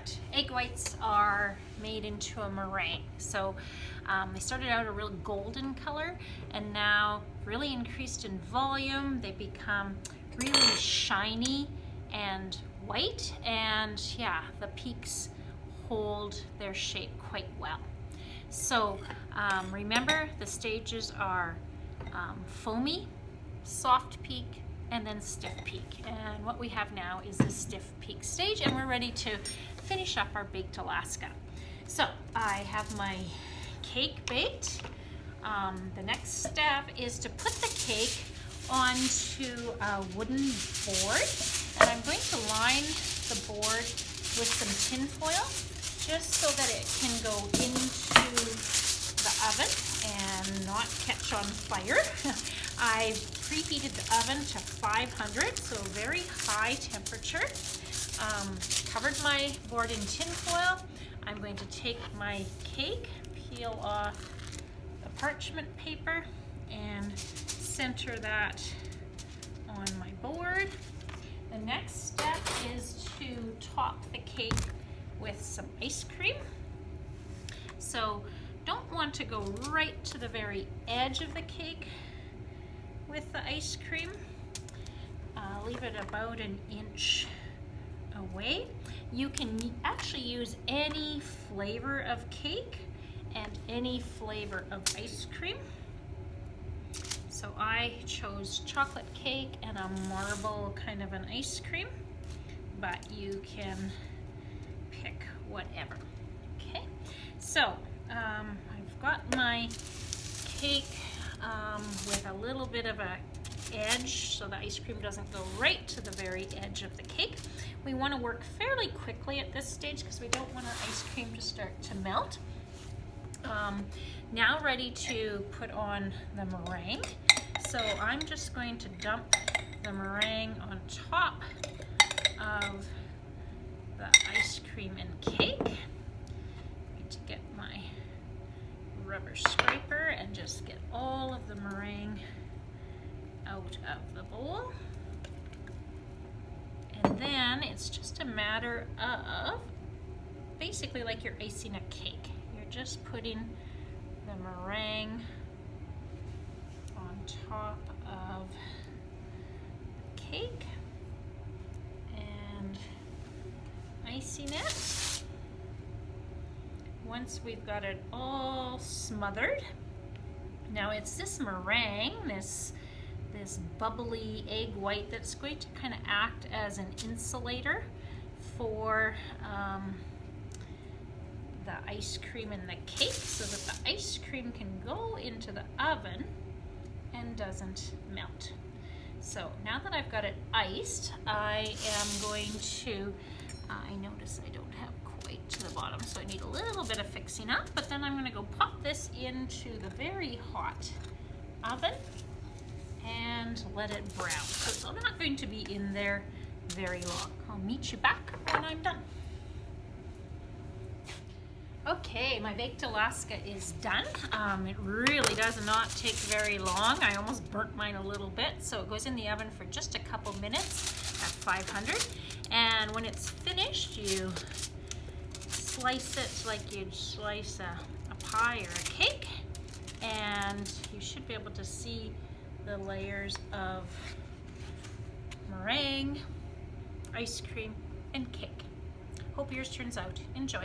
product. Egg whites are made into a meringue. So they started out a real golden color and now really increased in volume. They become really shiny and white, and yeah, the peaks hold their shape quite well. So remember, the stages are foamy, soft peak, and then stiff peak. And what we have now is the stiff peak stage, and we're ready to finish up our baked Alaska. So I have my cake baked. The next step is to put the cake onto a wooden board, and I'm going to line the board with some tin foil just so that it can go into the oven and not catch on fire. I preheated the oven to 500, so very high temperature. Covered my board in tin foil. I'm going to take my cake, peel off the parchment paper, and center that on my board. The next step is to top the cake with some ice cream. So don't want to go right to the very edge of the cake with the ice cream. Leave it about an inch away. You can actually use any flavor of cake and any flavor of ice cream. So I chose chocolate cake and a marble kind of an ice cream, but you can pick whatever. Okay, so I've got my cake with a little bit of a edge so the ice cream doesn't go right to the very edge of the cake. We want to work fairly quickly at this stage because we don't want our ice cream to start to melt. Now ready to put on the meringue. So I'm just going to dump the meringue on top of the ice cream and cake. I need to get my rubber scraper and just get all of the meringue out of the bowl. And then it's just a matter of basically like you're icing a cake. You're just putting the meringue on top of the cake and icing it. Once we've got it all smothered, now it's this meringue, this bubbly egg white that's going to kind of act as an insulator for the ice cream and the cake so that the ice cream can go into the oven and doesn't melt. So now that I've got it iced, I am going to, I notice I don't have quite to the bottom, so I need a little bit of fixing up, but then I'm gonna go pop this into the very hot oven and let it brown. So it's not going to be in there very long. I'll meet you back when I'm done. Okay, my baked Alaska is done. It really does not take very long. I almost burnt mine a little bit, so it goes in the oven for just a couple minutes at 500. And when it's finished, you slice it like you'd slice a pie or a cake, and you should be able to see the layers of meringue, ice cream, and cake. Hope yours turns out. Enjoy.